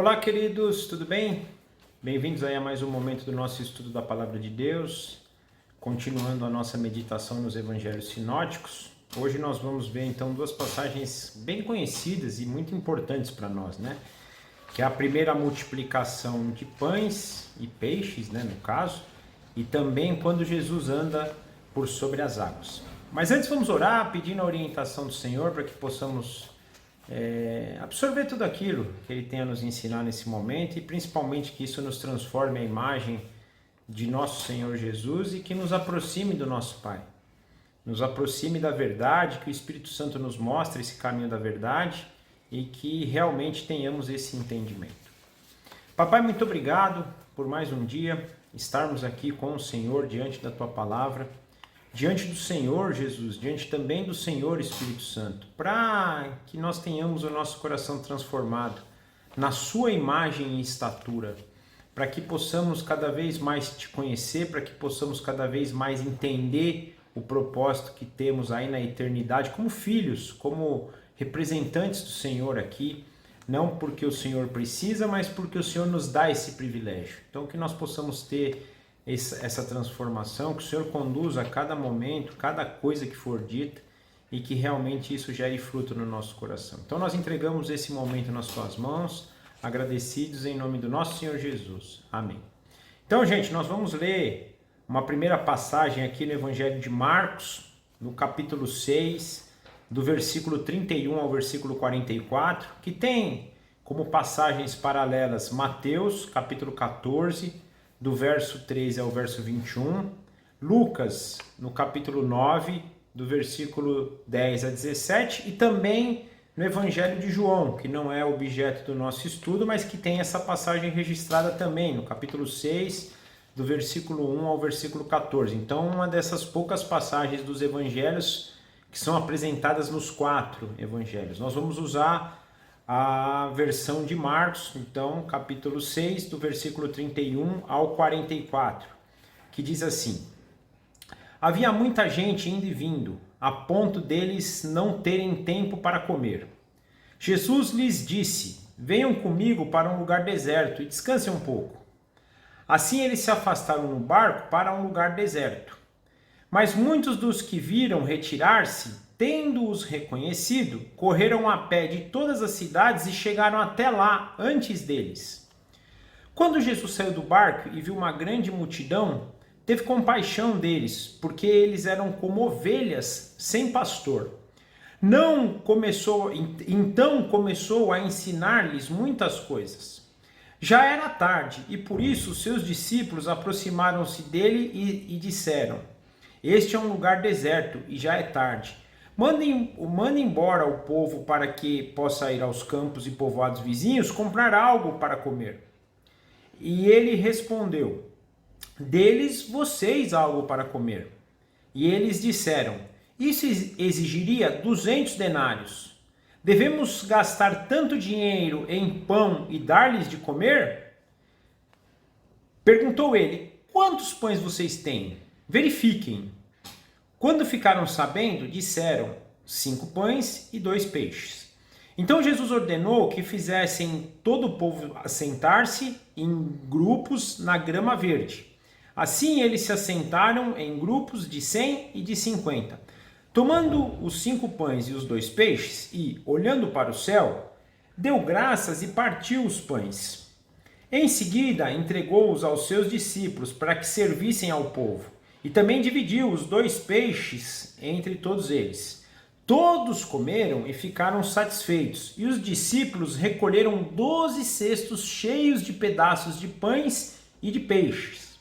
Olá, queridos, tudo bem? Bem-vindos aí a mais um momento do nosso estudo da Palavra de Deus, continuando a nossa meditação nos Evangelhos Sinóticos. Hoje nós vamos ver então duas passagens bem conhecidas e muito importantes para nós, né? Que é a primeira, a multiplicação de pães e peixes, né, no caso, e também quando Jesus anda por sobre as águas. Mas antes vamos orar, pedindo a orientação do Senhor para que possamos absorver tudo aquilo que Ele tem a nos ensinar nesse momento e principalmente que isso nos transforme a imagem de nosso Senhor Jesus e que nos aproxime do nosso Pai. Nos aproxime da verdade, que o Espírito Santo nos mostre esse caminho da verdade e que realmente tenhamos esse entendimento. Papai, muito obrigado por mais um dia estarmos aqui com o Senhor diante da Tua Palavra, diante do Senhor Jesus, diante também do Senhor Espírito Santo, para que nós tenhamos o nosso coração transformado na Sua imagem e estatura, para que possamos cada vez mais Te conhecer, para que possamos cada vez mais entender o propósito que temos aí na eternidade como filhos, como representantes do Senhor aqui, não porque o Senhor precisa, mas porque o Senhor nos dá esse privilégio. Então que nós possamos ter essa transformação, que o Senhor conduza a cada momento, cada coisa que for dita e que realmente isso gere fruto no nosso coração. Então nós entregamos esse momento nas Tuas mãos, agradecidos em nome do nosso Senhor Jesus. Amém. Então, gente, nós vamos ler uma primeira passagem aqui no Evangelho de Marcos, no capítulo 6, do versículo 31 ao versículo 44, que tem como passagens paralelas Mateus, capítulo 14, do verso 13 ao verso 21, Lucas, no capítulo 9, do versículo 10 a 17, e também no Evangelho de João, que não é objeto do nosso estudo, mas que tem essa passagem registrada também, no capítulo 6, do versículo 1 ao versículo 14. Então, uma dessas poucas passagens dos evangelhos que são apresentadas nos 4 evangelhos. Nós vamos usar a versão de Marcos, então, capítulo 6, do versículo 31 ao 44, que diz assim: Havia muita gente indo e vindo, a ponto deles não terem tempo para comer. Jesus lhes disse: Venham comigo para um lugar deserto e descansem um pouco. Assim eles se afastaram no barco para um lugar deserto. Mas muitos dos que viram retirar-se, tendo-os reconhecido, correram a pé de todas as cidades e chegaram até lá antes deles. Quando Jesus saiu do barco e viu uma grande multidão, teve compaixão deles, porque eles eram como ovelhas sem pastor. Então começou a ensinar-lhes muitas coisas. Já era tarde e por isso seus discípulos aproximaram-se dele e disseram: Este é um lugar deserto e já é tarde. Mande embora o povo para que possa ir aos campos e povoados vizinhos comprar algo para comer. E ele respondeu: Deles vocês algo para comer. E eles disseram: Isso exigiria 200 denários. Devemos gastar tanto dinheiro em pão e dar-lhes de comer? Perguntou ele: Quantos pães vocês têm? Verifiquem. Quando ficaram sabendo, disseram: 5 pães e 2 peixes. Então Jesus ordenou que fizessem todo o povo assentar-se em grupos na grama verde. Assim eles se assentaram em grupos de 100 e de 50. Tomando os 5 pães e os 2 peixes e, olhando para o céu, deu graças e partiu os pães. Em seguida, entregou-os aos seus discípulos para que servissem ao povo. E também dividiu os 2 peixes entre todos eles. Todos comeram e ficaram satisfeitos, e os discípulos recolheram 12 cestos cheios de pedaços de pães e de peixes.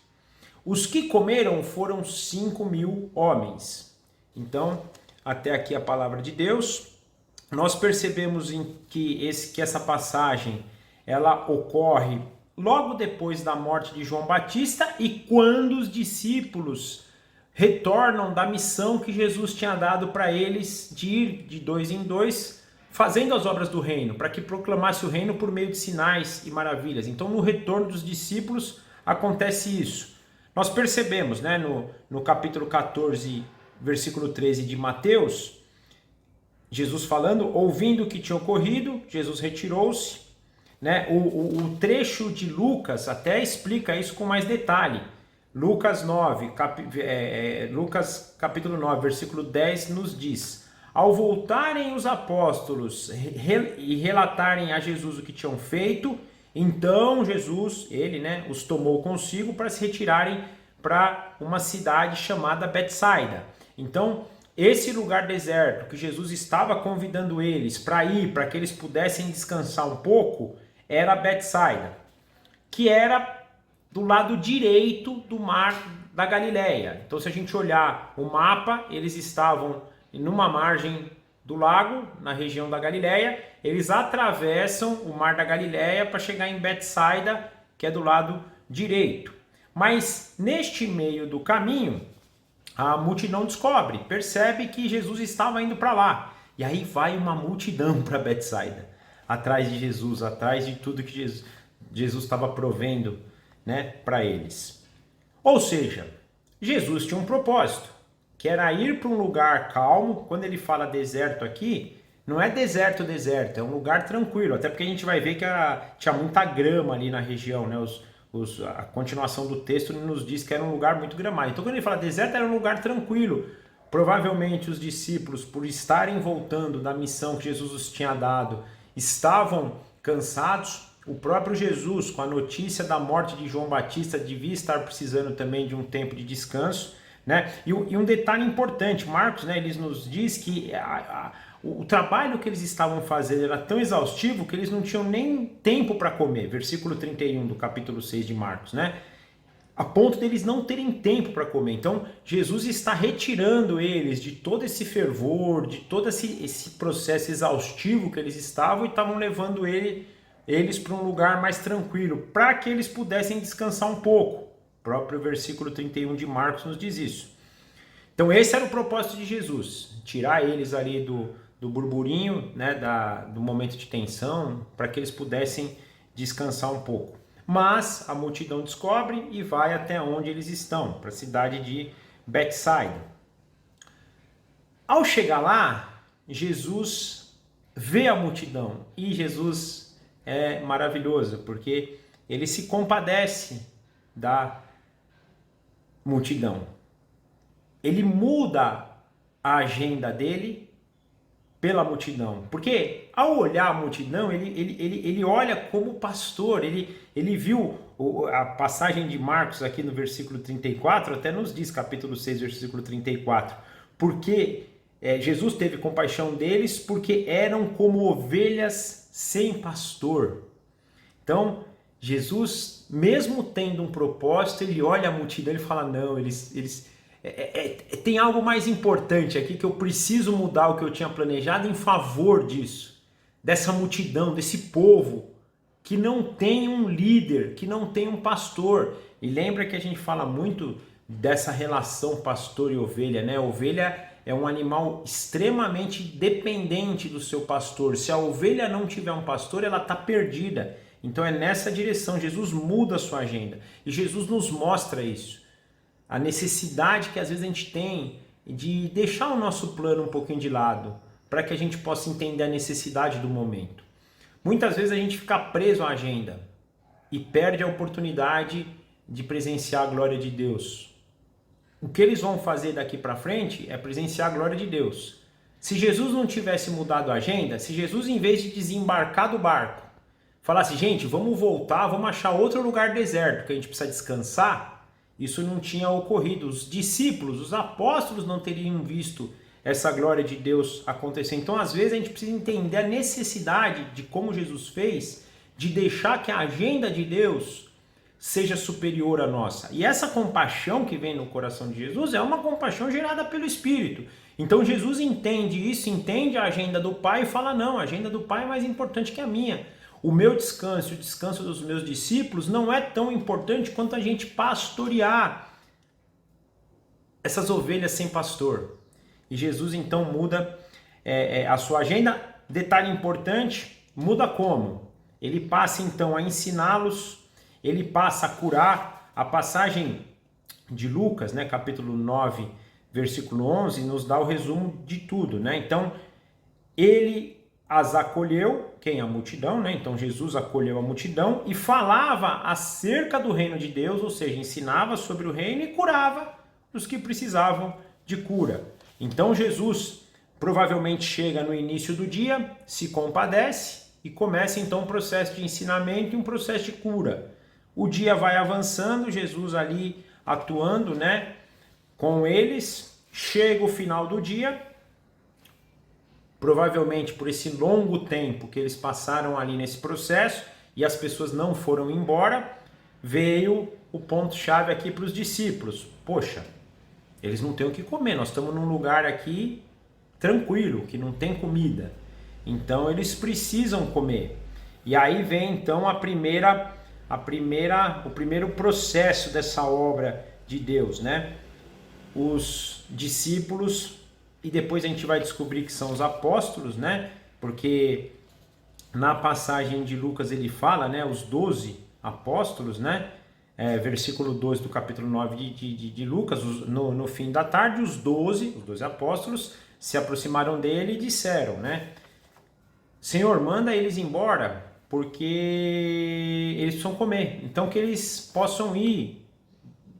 Os que comeram foram 5.000 homens. Então, até aqui a palavra de Deus. Nós percebemos que essa passagem ela ocorre logo depois da morte de João Batista e quando os discípulos retornam da missão que Jesus tinha dado para eles de ir de 2 em 2 fazendo as obras do reino, para que proclamasse o reino por meio de sinais e maravilhas. Então, no retorno dos discípulos acontece isso. Nós percebemos, né, no capítulo 14, versículo 13 de Mateus, Jesus falando: ouvindo o que tinha ocorrido, Jesus retirou-se. né? O trecho de Lucas até explica isso com mais detalhe. Lucas capítulo 9, versículo 10 nos diz: ao voltarem os apóstolos e relatarem a Jesus o que tinham feito, então Jesus, ele, né, os tomou consigo para se retirarem para uma cidade chamada Betsaida. Então, esse lugar deserto que Jesus estava convidando eles para ir, para que eles pudessem descansar um pouco, era Betsaida, que era do lado direito do mar da Galileia. Então, se a gente olhar o mapa, eles estavam numa margem do lago, na região da Galileia, eles atravessam o mar da Galileia para chegar em Betsaida, que é do lado direito. Mas neste meio do caminho, a multidão descobre, percebe que Jesus estava indo para lá. E aí vai uma multidão para Betsaida, atrás de Jesus, atrás de tudo que Jesus estava provendo, né, para eles. Ou seja, Jesus tinha um propósito, que era ir para um lugar calmo. Quando ele fala deserto aqui, não é deserto, é um lugar tranquilo, até porque a gente vai ver que tinha muita grama ali na região, né? A continuação do texto nos diz que era um lugar muito gramado. Então quando ele fala deserto, era um lugar tranquilo. Provavelmente os discípulos, por estarem voltando da missão que Jesus os tinha dado, estavam cansados. O próprio Jesus, com a notícia da morte de João Batista, devia estar precisando também de um tempo de descanso, né? E um detalhe importante, Marcos, né, ele nos diz que o trabalho que eles estavam fazendo era tão exaustivo que eles não tinham nem tempo para comer. Versículo 31 do capítulo 6 de Marcos, né? A ponto deles não terem tempo para comer. Então, Jesus está retirando eles de todo esse fervor, de todo esse processo exaustivo que eles estavam, e estavam levando eles para um lugar mais tranquilo, para que eles pudessem descansar um pouco. O próprio versículo 31 de Marcos nos diz isso. Então esse era o propósito de Jesus, tirar eles ali do burburinho, né, do momento de tensão, para que eles pudessem descansar um pouco. Mas a multidão descobre e vai até onde eles estão, para a cidade de Betsaida. Ao chegar lá, Jesus vê a multidão, e Jesus é maravilhoso, porque ele se compadece da multidão. Ele muda a agenda dele pela multidão, porque ao olhar a multidão, ele olha como pastor. Ele viu a passagem de Marcos aqui no versículo 34, até nos diz, capítulo 6, versículo 34, porque Jesus teve compaixão deles porque eram como ovelhas sem pastor. Então, Jesus, mesmo tendo um propósito, ele olha a multidão e fala, não, tem algo mais importante aqui, que eu preciso mudar o que eu tinha planejado em favor disso, dessa multidão, desse povo que não tem um líder, que não tem um pastor. E lembra que a gente fala muito dessa relação pastor e ovelha, né? A ovelha é um animal extremamente dependente do seu pastor. Se a ovelha não tiver um pastor, ela está perdida. Então é nessa direção. Jesus muda a sua agenda. E Jesus nos mostra isso. A necessidade que às vezes a gente tem de deixar o nosso plano um pouquinho de lado, para que a gente possa entender a necessidade do momento. Muitas vezes a gente fica preso à agenda e perde a oportunidade de presenciar a glória de Deus. O que eles vão fazer daqui para frente é presenciar a glória de Deus. Se Jesus não tivesse mudado a agenda, se Jesus, em vez de desembarcar do barco, falasse, gente, vamos voltar, vamos achar outro lugar deserto que a gente precisa descansar, isso não tinha ocorrido. Os discípulos, os apóstolos não teriam visto essa glória de Deus acontecer. Então, às vezes, a gente precisa entender a necessidade de como Jesus fez, de deixar que a agenda de Deus seja superior à nossa. E essa compaixão que vem no coração de Jesus é uma compaixão gerada pelo Espírito. Então, Jesus entende isso, entende a agenda do Pai e fala, não, a agenda do Pai é mais importante que a minha. O meu descanso, o descanso dos meus discípulos não é tão importante quanto a gente pastorear essas ovelhas sem pastor. E Jesus então muda a sua agenda. Detalhe importante, muda como? Ele passa então a ensiná-los, ele passa a curar. A passagem de Lucas, né, capítulo 9, versículo 11, nos dá o resumo de tudo, né? Então, ele as acolheu, Quem? A multidão, né? Então Jesus acolheu a multidão e falava acerca do reino de Deus, ou seja, ensinava sobre o reino e curava os que precisavam de cura. Então Jesus provavelmente chega no início do dia, se compadece e começa então um processo de ensinamento e um processo de cura. O dia vai avançando, Jesus ali atuando, né, com eles, chega o final do dia. Provavelmente por esse longo tempo que eles passaram ali nesse processo e as pessoas não foram embora, veio o ponto-chave aqui para os discípulos. Poxa, eles não têm o que comer, nós estamos num lugar aqui tranquilo, que não tem comida. Então eles precisam comer. E aí vem então o primeiro processo dessa obra de Deus, né? Os discípulos, e depois a gente vai descobrir que são os apóstolos, né? Porque na passagem de Lucas ele fala, né? Os 12 apóstolos, né? Versículo 12 do capítulo 9 de Lucas, no fim da tarde, os 12 apóstolos se aproximaram dele e disseram, né? Senhor, manda eles embora, porque eles precisam comer. Então que eles possam ir,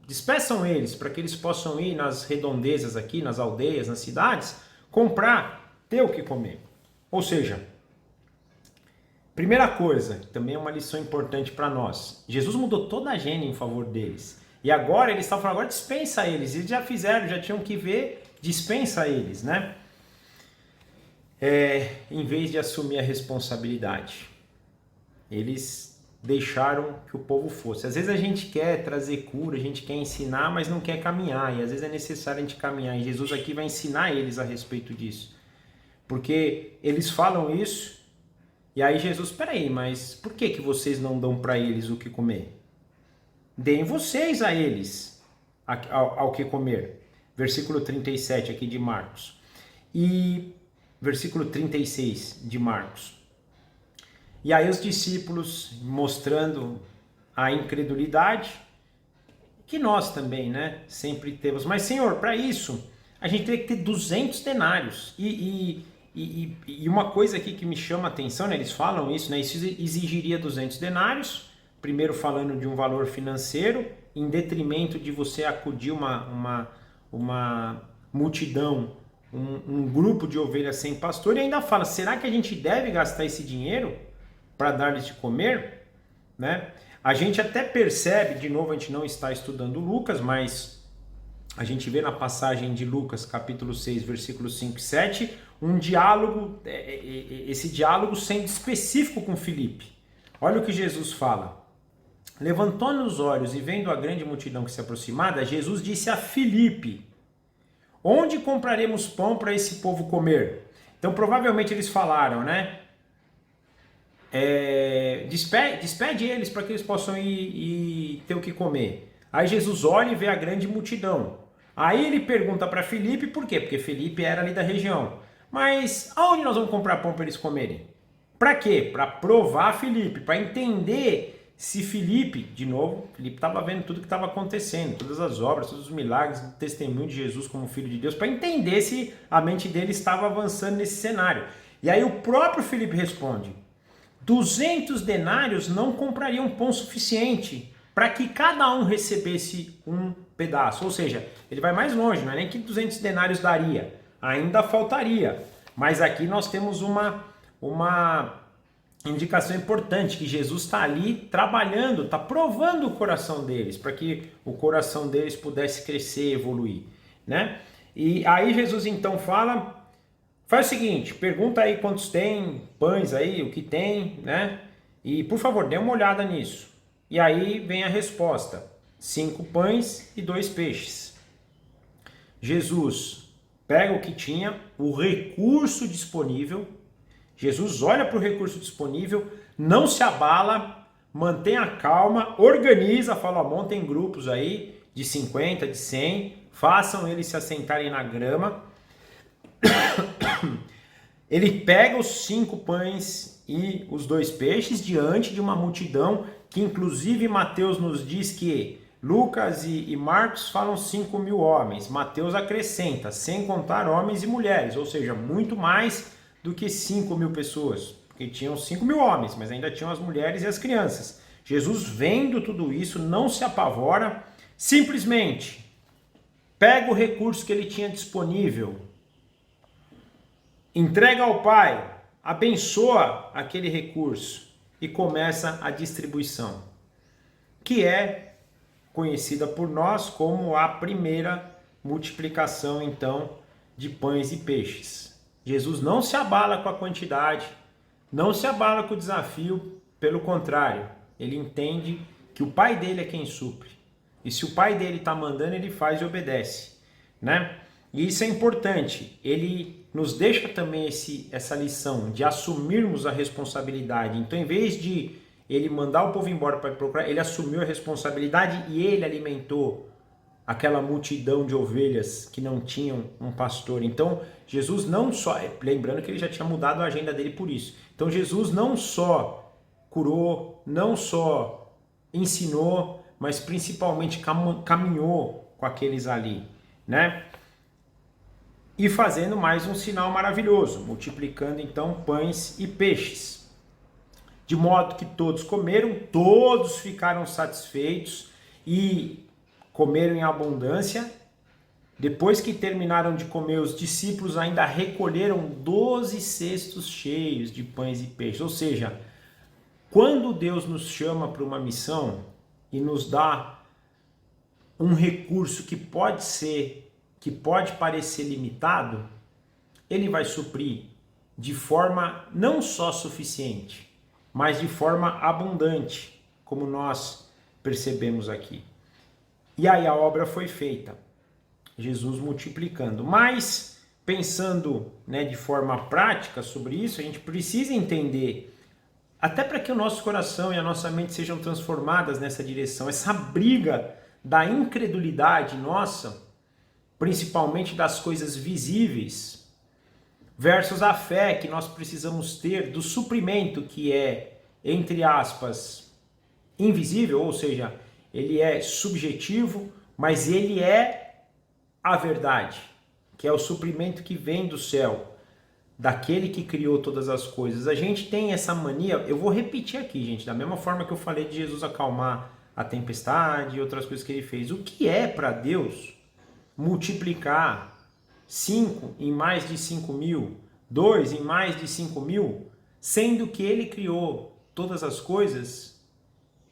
despeçam eles, para que eles possam ir nas redondezas aqui, nas aldeias, nas cidades, comprar, ter o que comer. Ou seja, primeira coisa, também é uma lição importante para nós. Jesus mudou toda a agenda em favor deles. E agora eles estavam falando, agora dispensa eles. Eles já fizeram, já tinham que ver, dispensa eles, né? Em vez de assumir a responsabilidade. Eles deixaram que o povo fosse. Às vezes a gente quer trazer cura, a gente quer ensinar, mas não quer caminhar. E às vezes é necessário a gente caminhar. E Jesus aqui vai ensinar eles a respeito disso. Porque eles falam isso, e aí Jesus, peraí, mas por que vocês não dão para eles o que comer? Deem vocês a eles ao que comer. Versículo 37 aqui de Marcos. E versículo 36 de Marcos. E aí os discípulos mostrando a incredulidade, que nós também, né, sempre temos. Mas, Senhor, para isso, a gente teria que ter 200 denários. E uma coisa aqui que me chama a atenção, né, eles falam isso, né, isso exigiria 200 denários, primeiro falando de um valor financeiro, em detrimento de você acudir uma multidão, um grupo de ovelhas sem pastor, e ainda fala, será que a gente deve gastar esse dinheiro para dar-lhes de comer, né? A gente até percebe, de novo a gente não está estudando Lucas, mas a gente vê na passagem de Lucas, capítulo 6, versículos 5 e 7, um diálogo, esse diálogo sendo específico com Filipe. Olha o que Jesus fala. Levantando os olhos e vendo a grande multidão que se aproximava, Jesus disse a Filipe, onde compraremos pão para esse povo comer? Então provavelmente eles falaram, né? Despede eles para que eles possam ir e ter o que comer. Aí Jesus olha e vê a grande multidão. Aí ele pergunta para Filipe por quê? Porque Filipe era ali da região. Mas aonde nós vamos comprar pão para eles comerem? Para quê? Para provar Filipe, para entender se Filipe, de novo, Filipe estava vendo tudo que estava acontecendo, todas as obras, todos os milagres, o testemunho de Jesus como Filho de Deus, para entender se a mente dele estava avançando nesse cenário. E aí o próprio Filipe responde, 200 denários não comprariam pão suficiente para que cada um recebesse um pedaço. Ou seja, ele vai mais longe, não é nem que 200 denários daria, ainda faltaria. Mas aqui nós temos uma indicação importante, que Jesus está ali trabalhando, está provando o coração deles, para que o coração deles pudesse crescer, evoluir, né? E aí Jesus então fala... Faz o seguinte, pergunta aí quantos tem pães aí, o que tem, né? E, por favor, dê uma olhada nisso. E aí vem a resposta, 5 pães e 2 peixes. Jesus pega o que tinha, o recurso disponível, Jesus olha para o recurso disponível, não se abala, mantém a calma, organiza, fala, montem grupos aí de 50, de 100, façam eles se assentarem na grama. Ele pega os 5 pães e os 2 peixes diante de uma multidão que inclusive Mateus nos diz que Lucas e Marcos falam 5.000 homens, Mateus acrescenta, sem contar homens e mulheres, ou seja, muito mais do que 5.000 pessoas, porque tinham 5.000 homens, mas ainda tinham as mulheres e as crianças. Jesus, vendo tudo isso, não se apavora, simplesmente pega o recurso que ele tinha disponível, entrega ao Pai, abençoa aquele recurso e começa a distribuição, que é conhecida por nós como a primeira multiplicação, então, de pães e peixes. Jesus não se abala com a quantidade, não se abala com o desafio, pelo contrário, ele entende que o Pai dele é quem supre. E se o Pai dele está mandando, ele faz e obedece, né? E isso é importante. Ele nos deixa também essa lição de assumirmos a responsabilidade. Então, em vez de ele mandar o povo embora para procurar, ele assumiu a responsabilidade e ele alimentou aquela multidão de ovelhas que não tinham um pastor. Então, Jesus não só, lembrando que ele já tinha mudado a agenda dele por isso. Então, Jesus não só curou, não só ensinou, mas principalmente caminhou com aqueles ali, né? E fazendo mais um sinal maravilhoso, multiplicando então pães e peixes. De modo que todos comeram, todos ficaram satisfeitos e comeram em abundância. Depois que terminaram de comer, os discípulos ainda recolheram 12 cestos cheios de pães e peixes. Ou seja, quando Deus nos chama para uma missão e nos dá um recurso que pode parecer limitado, ele vai suprir de forma não só suficiente, mas de forma abundante, como nós percebemos aqui. E aí a obra foi feita, Jesus multiplicando. Mas, pensando, né, de forma prática sobre isso, a gente precisa entender, até para que o nosso coração e a nossa mente sejam transformadas nessa direção, essa briga da incredulidade nossa, principalmente das coisas visíveis, versus a fé que nós precisamos ter do suprimento que é, entre aspas, invisível, ou seja, ele é subjetivo, mas ele é a verdade, que é o suprimento que vem do céu, daquele que criou todas as coisas. A gente tem essa mania, eu vou repetir aqui, gente, da mesma forma que eu falei de Jesus acalmar a tempestade e outras coisas que ele fez. O que é para Deus multiplicar 5 em mais de 5.000, 2 em mais de 5.000, sendo que ele criou todas as coisas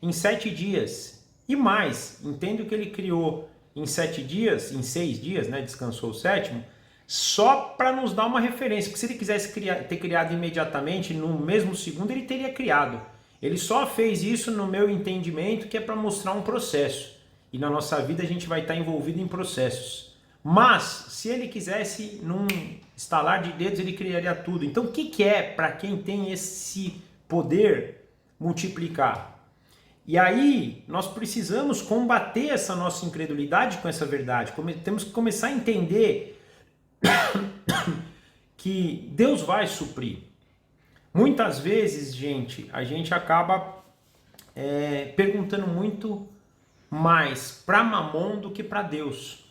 em 7 dias? E mais, entendo que ele criou em 7 dias, em 6 dias, né, descansou o sétimo, só para nos dar uma referência, porque se ele quisesse ter criado imediatamente, no mesmo segundo, ele teria criado. Ele só fez isso, no meu entendimento, que é para mostrar um processo. E na nossa vida a gente vai estar envolvido em processos. Mas, se ele quisesse, num estalar de dedos, ele criaria tudo. Então, o que é, para quem tem esse poder, multiplicar? E aí, nós precisamos combater essa nossa incredulidade com essa verdade. Temos que começar a entender que Deus vai suprir. Muitas vezes, gente, a gente acaba perguntando muito mais para Mamon do que para Deus.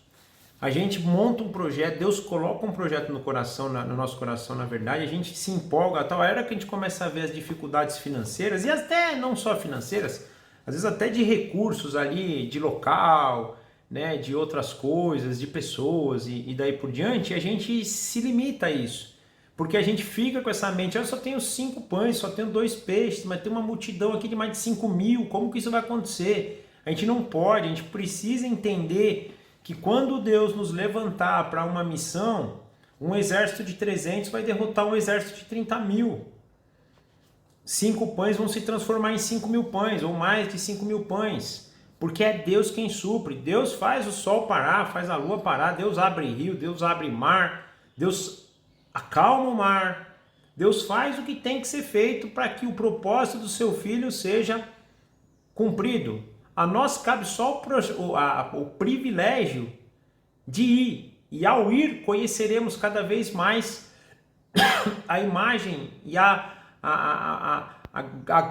A gente monta um projeto, Deus coloca um projeto no coração, no nosso coração, na verdade, a gente se empolga, a tal era que a gente começa a ver as dificuldades financeiras, e até não só financeiras, às vezes até de recursos ali, de local, né, de outras coisas, de pessoas e daí por diante, e a gente se limita a isso. Porque a gente fica com essa mente, eu só tenho 5 pães, só tenho 2 peixes, mas tem uma multidão aqui de mais de 5.000, como que isso vai acontecer? A gente não pode, a gente precisa entender que quando Deus nos levantar para uma missão, um exército de 300 vai derrotar um exército de 30.000. 5 pães vão se transformar em 5.000 pães, ou mais de 5.000 pães, porque é Deus quem supre. Deus faz o sol parar, faz a lua parar, Deus abre rio, Deus abre mar, Deus acalma o mar, Deus faz o que tem que ser feito para que o propósito do seu filho seja cumprido. A nós cabe só o privilégio de ir, e ao ir conheceremos cada vez mais a imagem e a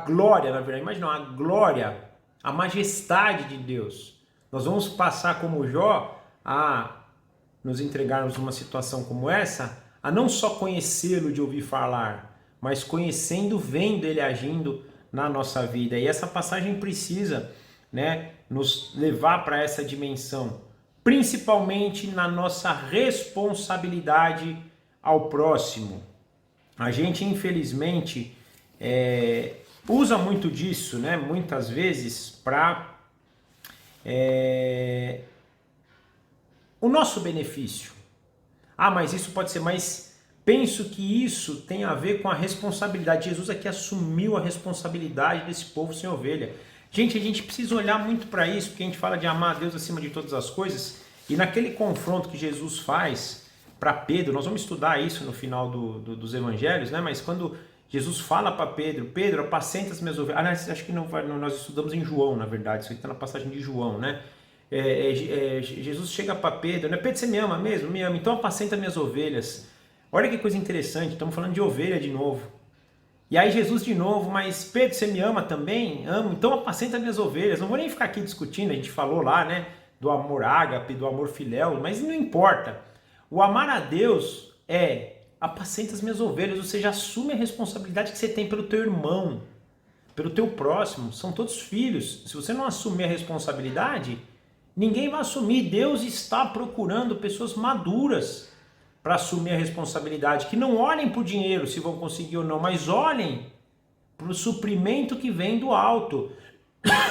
glória, na verdade, imagina, a glória, a majestade de Deus. Nós vamos passar como Jó a nos entregarmos numa situação como essa, a não só conhecê-lo de ouvir falar, mas conhecendo, vendo ele agindo na nossa vida. E essa passagem precisa, né, nos levar para essa dimensão, principalmente na nossa responsabilidade ao próximo. A gente, infelizmente, usa muito disso, né, muitas vezes, para o nosso benefício. Ah, mas isso pode ser, mas penso que isso tem a ver com a responsabilidade. Jesus aqui assumiu a responsabilidade desse povo sem ovelha. Gente, a gente precisa olhar muito para isso, porque a gente fala de amar a Deus acima de todas as coisas, e naquele confronto que Jesus faz para Pedro, nós vamos estudar isso no final dos evangelhos, né? Mas quando Jesus fala para Pedro, Pedro, apacenta as minhas ovelhas. Aliás, acho que não, nós estudamos em João, na verdade, isso aqui está na passagem de João, né? Jesus chega para Pedro, né? Pedro, você me ama mesmo? Me ama, então apacenta minhas ovelhas. Olha que coisa interessante, estamos falando de ovelha de novo. E aí Jesus de novo, mas Pedro, você me ama também? Amo, então apacenta minhas ovelhas. Não vou nem ficar aqui discutindo, a gente falou lá, né? Do amor ágape, do amor filéu, mas não importa. O amar a Deus apacenta as minhas ovelhas, ou seja, assume a responsabilidade que você tem pelo teu irmão, pelo teu próximo, são todos filhos. Se você não assumir a responsabilidade, ninguém vai assumir. Deus está procurando pessoas maduras para assumir a responsabilidade, que não olhem para o dinheiro se vão conseguir ou não, mas olhem para o suprimento que vem do alto.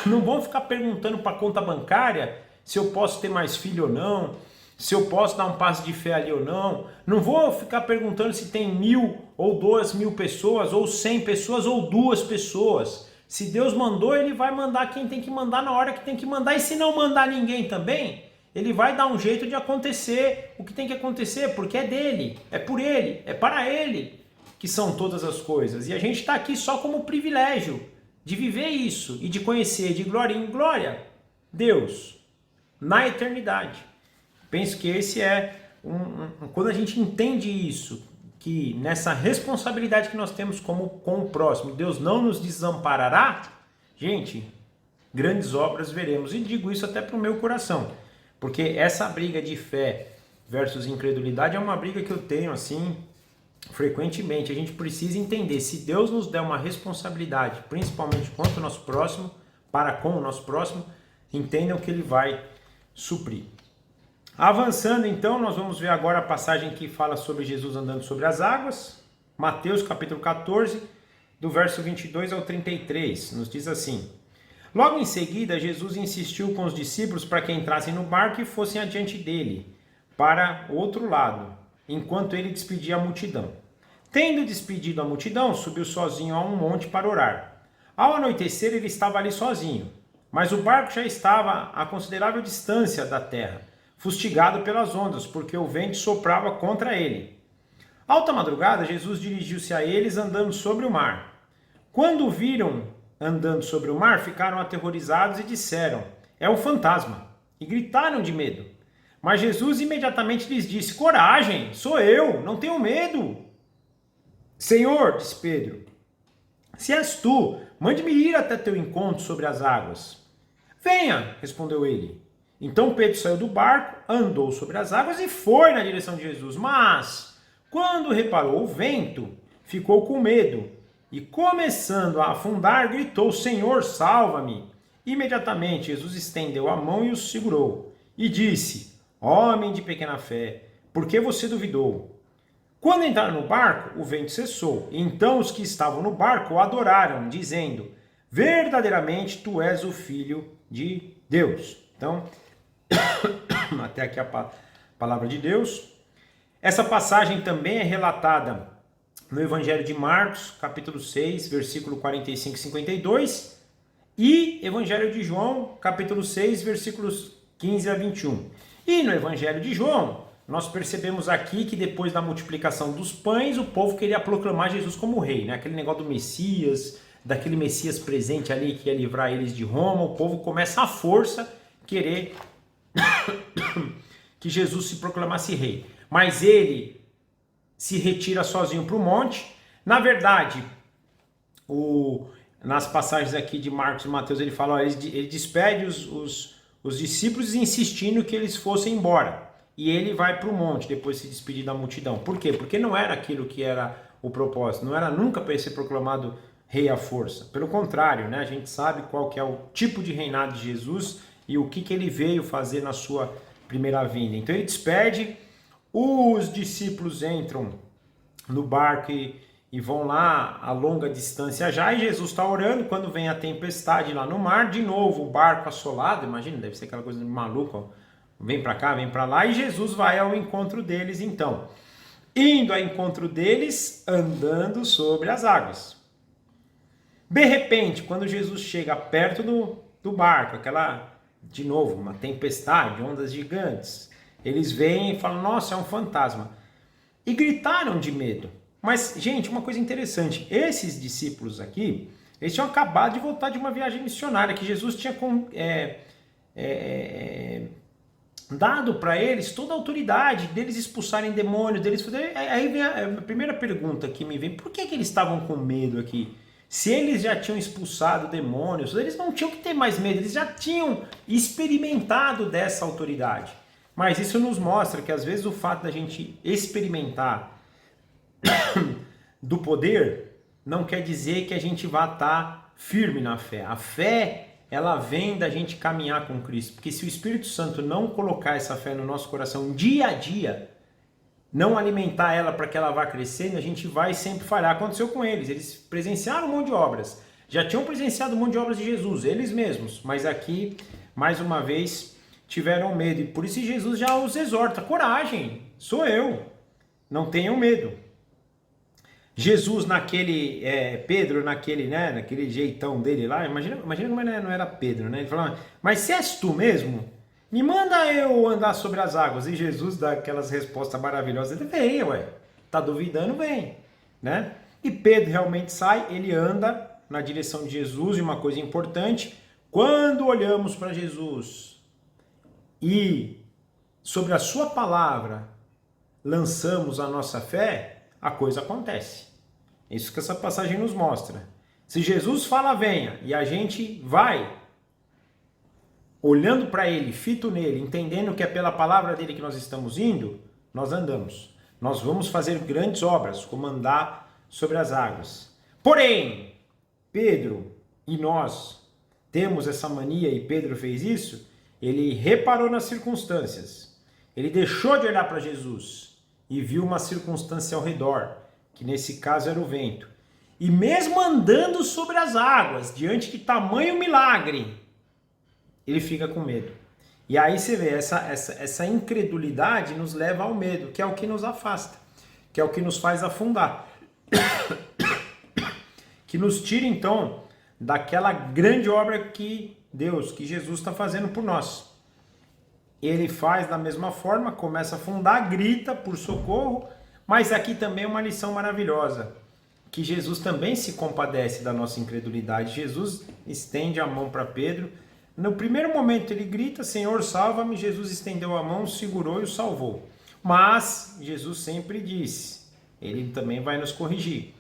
Não vão ficar perguntando para a conta bancária se eu posso ter mais filho ou não, se eu posso dar um passo de fé ali ou não. Não vou ficar perguntando se tem 1.000 ou 2.000 pessoas, ou 100 pessoas, ou 2 pessoas. Se Deus mandou, ele vai mandar quem tem que mandar na hora que tem que mandar. E se não mandar ninguém também, ele vai dar um jeito de acontecer o que tem que acontecer, porque é dele, é por ele, é para ele que são todas as coisas. E a gente está aqui só como privilégio de viver isso e de conhecer de glória em glória Deus na eternidade. Penso que esse quando a gente entende isso, que nessa responsabilidade que nós temos com o próximo, Deus não nos desamparará, gente, grandes obras veremos. E digo isso até para o meu coração, porque essa briga de fé versus incredulidade é uma briga que eu tenho assim frequentemente. A gente precisa entender, se Deus nos der uma responsabilidade, principalmente contra o nosso próximo, para com o nosso próximo, entendam que ele vai suprir. Avançando então, nós vamos ver agora a passagem que fala sobre Jesus andando sobre as águas. Mateus capítulo 14, do verso 22 ao 33, nos diz assim: Logo em seguida, Jesus insistiu com os discípulos para que entrassem no barco e fossem adiante dele, para o outro lado, enquanto ele despedia a multidão. Tendo despedido a multidão, subiu sozinho a um monte para orar. Ao anoitecer, ele estava ali sozinho, mas o barco já estava a considerável distância da terra, fustigado pelas ondas, porque o vento soprava contra ele. Alta madrugada, Jesus dirigiu-se a eles andando sobre o mar. Quando o viram andando sobre o mar, ficaram aterrorizados e disseram: é um fantasma, e gritaram de medo. Mas Jesus imediatamente lhes disse: coragem, sou eu, não tenham medo. Senhor, disse Pedro, se és tu, mande-me ir até teu encontro sobre as águas. Venha, respondeu ele. Então Pedro saiu do barco, andou sobre as águas e foi na direção de Jesus. Mas, quando reparou o vento, ficou com medo e, começando a afundar, gritou: Senhor, salva-me! Imediatamente Jesus estendeu a mão e o segurou e disse: Homem de pequena fé, por que você duvidou? Quando entraram no barco, o vento cessou. Então os que estavam no barco o adoraram, dizendo: verdadeiramente tu és o Filho de Deus. Então, até aqui a palavra de Deus. Essa passagem também é relatada no Evangelho de Marcos, capítulo 6, versículo 45 e 52, e Evangelho de João, capítulo 6, versículos 15 a 21. E no Evangelho de João, nós percebemos aqui que depois da multiplicação dos pães, o povo queria proclamar Jesus como rei, né? Aquele negócio do Messias, daquele Messias presente ali que ia livrar eles de Roma, o povo começa à força querer que Jesus se proclamasse rei. Mas ele se retira sozinho para o monte. Na verdade, nas passagens aqui de Marcos e Mateus, ele fala, ele despede os discípulos insistindo que eles fossem embora. E ele vai para o monte depois de se despedir da multidão. Por quê? Porque não era aquilo que era o propósito, não era nunca para ele ser proclamado rei à força. Pelo contrário, né? A gente sabe qual que é o tipo de reinado de Jesus e o que ele veio fazer na sua primeira vinda. Então ele despede, os discípulos entram no barco e vão lá a longa distância já, e Jesus está orando, quando vem a tempestade lá no mar, de novo o barco assolado, imagina, deve ser aquela coisa maluca, vem para cá, vem para lá, e Jesus vai ao encontro deles então. Indo ao encontro deles, andando sobre as águas. De repente, quando Jesus chega perto do barco, aquela, de novo, uma tempestade, ondas gigantes, eles veem e falam, nossa, é um fantasma. E gritaram de medo. Mas, gente, uma coisa interessante, esses discípulos aqui, eles tinham acabado de voltar de uma viagem missionária, que Jesus tinha dado para eles toda a autoridade deles expulsarem demônios, deles fazerem. Aí vem a primeira pergunta que me vem, por que eles estavam com medo aqui? Se eles já tinham expulsado demônios, eles não tinham que ter mais medo, eles já tinham experimentado dessa autoridade. Mas isso nos mostra que às vezes o fato da gente experimentar do poder não quer dizer que a gente vá estar firme na fé. A fé, ela vem da gente caminhar com Cristo, porque se o Espírito Santo não colocar essa fé no nosso coração dia a dia, não alimentar ela para que ela vá crescendo, a gente vai sempre falhar. Aconteceu com eles, eles presenciaram um monte de obras, já tinham presenciado um monte de obras de Jesus, eles mesmos, mas aqui, mais uma vez, tiveram medo, e por isso Jesus já os exorta, coragem, sou eu, não tenham medo. Jesus Pedro naquele jeitão dele lá, imagina como não era Pedro, né? Ele falava, mas se és tu mesmo, me manda eu andar sobre as águas. E Jesus dá aquelas respostas maravilhosas, ele vem, ué, tá duvidando, vem, né? E Pedro realmente sai, ele anda na direção de Jesus, e uma coisa importante, quando olhamos para Jesus e sobre a sua palavra lançamos a nossa fé, a coisa acontece. Isso que essa passagem nos mostra. Se Jesus fala venha e a gente vai olhando para ele, fito nele, entendendo que é pela palavra dele que nós estamos indo, nós andamos. Nós vamos fazer grandes obras, como andar sobre as águas. Porém, Pedro e nós temos essa mania, e Pedro fez isso, ele reparou nas circunstâncias. Ele deixou de olhar para Jesus e viu uma circunstância ao redor, que nesse caso era o vento. E mesmo andando sobre as águas, diante de tamanho milagre, ele fica com medo. E aí você vê, essa incredulidade nos leva ao medo, que é o que nos afasta, que é o que nos faz afundar. Que nos tira então daquela grande obra que Jesus está fazendo por nós. Ele faz da mesma forma, começa a afundar, grita por socorro, mas aqui também é uma lição maravilhosa, que Jesus também se compadece da nossa incredulidade. Jesus estende a mão para Pedro. No primeiro momento ele grita, Senhor, salva-me. Jesus estendeu a mão, segurou e o salvou. Mas Jesus sempre disse, ele também vai nos corrigir.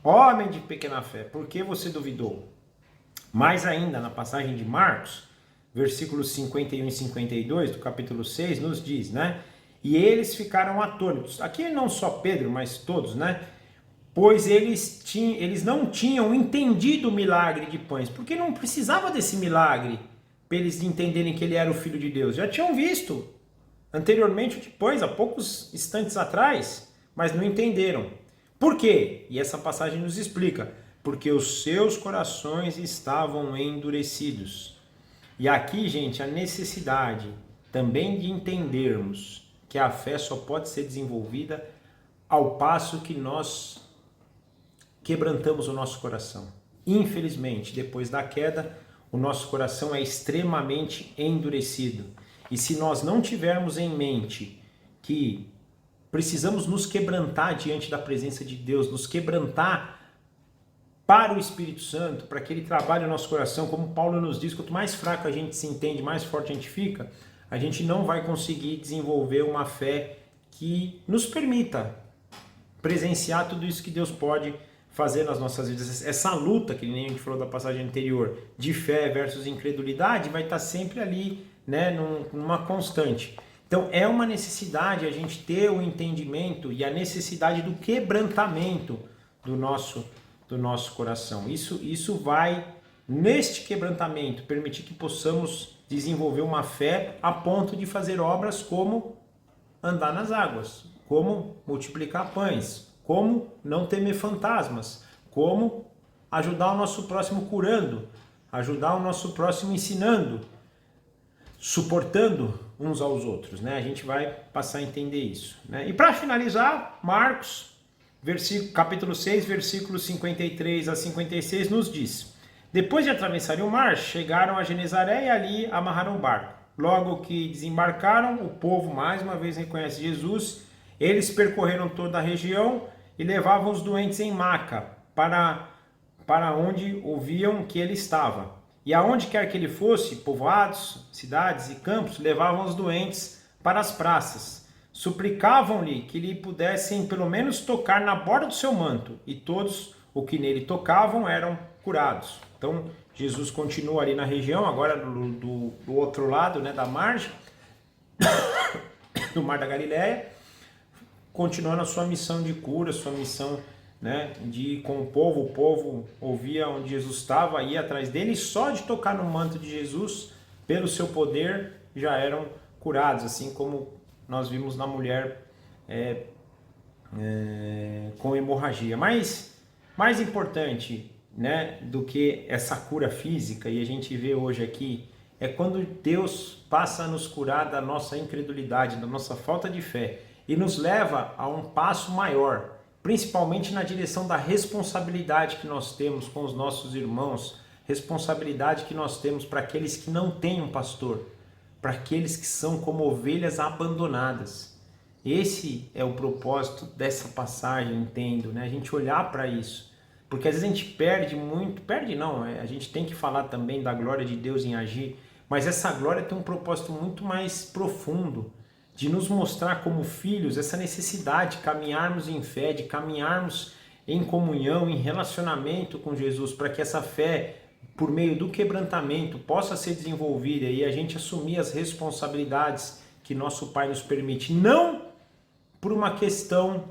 Homem de pequena fé, por que você duvidou? Mais ainda, na passagem de Marcos, versículos 51 e 52 do capítulo 6, nos diz, né? E eles ficaram atônitos. Aqui não só Pedro, mas todos, né? Pois eles não tinham entendido o milagre de pães, porque não precisava desse milagre para eles entenderem que ele era o Filho de Deus. Já tinham visto anteriormente ou depois, há poucos instantes atrás, mas não entenderam. Por quê? E essa passagem nos explica. Porque os seus corações estavam endurecidos. E aqui, gente, a necessidade também de entendermos que a fé só pode ser desenvolvida ao passo que nós quebrantamos o nosso coração. Infelizmente, depois da queda, o nosso coração é extremamente endurecido. E se nós não tivermos em mente que precisamos nos quebrantar diante da presença de Deus, nos quebrantar para o Espírito Santo, para que ele trabalhe o nosso coração, como Paulo nos diz, quanto mais fraco a gente se entende, mais forte a gente fica, a gente não vai conseguir desenvolver uma fé que nos permita presenciar tudo isso que Deus pode fazer nas nossas vidas. Essa luta, que nem a gente falou da passagem anterior, de fé versus incredulidade, vai estar sempre ali, né, numa constante. Então é uma necessidade a gente ter o entendimento e a necessidade do quebrantamento do nosso coração. Isso vai, neste quebrantamento, permitir que possamos desenvolver uma fé a ponto de fazer obras como andar nas águas, como multiplicar pães, como não temer fantasmas, como ajudar o nosso próximo curando, ajudar o nosso próximo ensinando, suportando uns aos outros, né? A gente vai passar a entender isso, né? E para finalizar, Marcos, capítulo 6, versículos 53 a 56 nos diz: depois de atravessarem o mar, chegaram a Genezaré e ali amarraram o barco. Logo que desembarcaram, o povo mais uma vez reconhece Jesus. Eles percorreram toda a região e levavam os doentes em maca para onde ouviam que ele estava. E aonde quer que ele fosse, povoados, cidades e campos, levavam os doentes para as praças. Suplicavam-lhe que lhe pudessem pelo menos tocar na borda do seu manto, e todos o que nele tocavam eram curados. Então, Jesus continua ali na região, agora do outro lado, né, da margem, do Mar da Galileia, continuando a sua missão de cura, sua missão, né, de ir com o povo ouvia onde Jesus estava, ia atrás dele, e só de tocar no manto de Jesus, pelo seu poder, já eram curados, assim como nós vimos na mulher com hemorragia. Mas mais importante, né, do que essa cura física, e a gente vê hoje aqui, é quando Deus passa a nos curar da nossa incredulidade, da nossa falta de fé, e nos leva a um passo maior, principalmente na direção da responsabilidade que nós temos com os nossos irmãos, responsabilidade que nós temos para aqueles que não têm um pastor, para aqueles que são como ovelhas abandonadas. Esse é o propósito dessa passagem, entendo, né? A gente olhar para isso, porque às vezes a gente a gente tem que falar também da glória de Deus em agir, mas essa glória tem um propósito muito mais profundo, de nos mostrar como filhos essa necessidade de caminharmos em fé, de caminharmos em comunhão, em relacionamento com Jesus, para que essa fé, por meio do quebrantamento, possa ser desenvolvida e a gente assumir as responsabilidades que nosso Pai nos permite, não por uma questão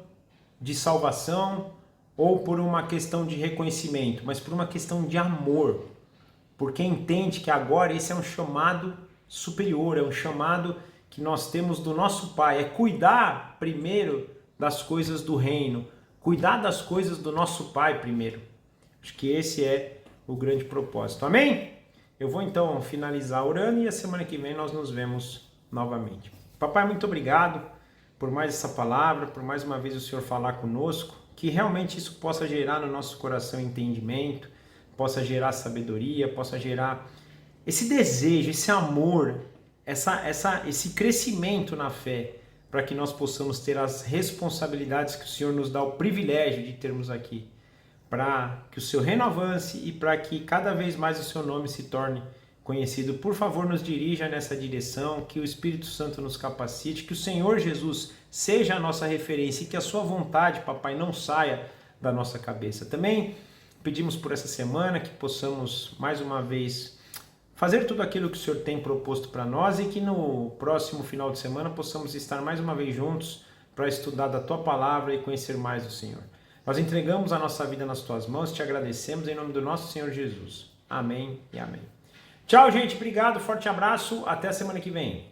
de salvação ou por uma questão de reconhecimento, mas por uma questão de amor, porque entende que agora esse é um chamado superior, é um chamado que nós temos do nosso Pai, é cuidar primeiro das coisas do reino, cuidar das coisas do nosso Pai primeiro. Acho que esse é o grande propósito. Amém? Eu vou então finalizar orando e a semana que vem nós nos vemos novamente. Papai, muito obrigado por mais essa palavra, por mais uma vez o Senhor falar conosco, que realmente isso possa gerar no nosso coração entendimento, possa gerar sabedoria, possa gerar esse desejo, esse amor, esse crescimento na fé, para que nós possamos ter as responsabilidades que o Senhor nos dá o privilégio de termos aqui, para que o seu reino avance e para que cada vez mais o seu nome se torne conhecido. Por favor, nos dirija nessa direção, que o Espírito Santo nos capacite, que o Senhor Jesus seja a nossa referência e que a sua vontade, papai, não saia da nossa cabeça. Também pedimos por essa semana que possamos mais uma vez fazer tudo aquilo que o Senhor tem proposto para nós e que no próximo final de semana possamos estar mais uma vez juntos para estudar da Tua Palavra e conhecer mais o Senhor. Nós entregamos a nossa vida nas Tuas mãos, te agradecemos em nome do nosso Senhor Jesus. Amém e amém. Tchau, gente. Obrigado. Forte abraço. Até a semana que vem.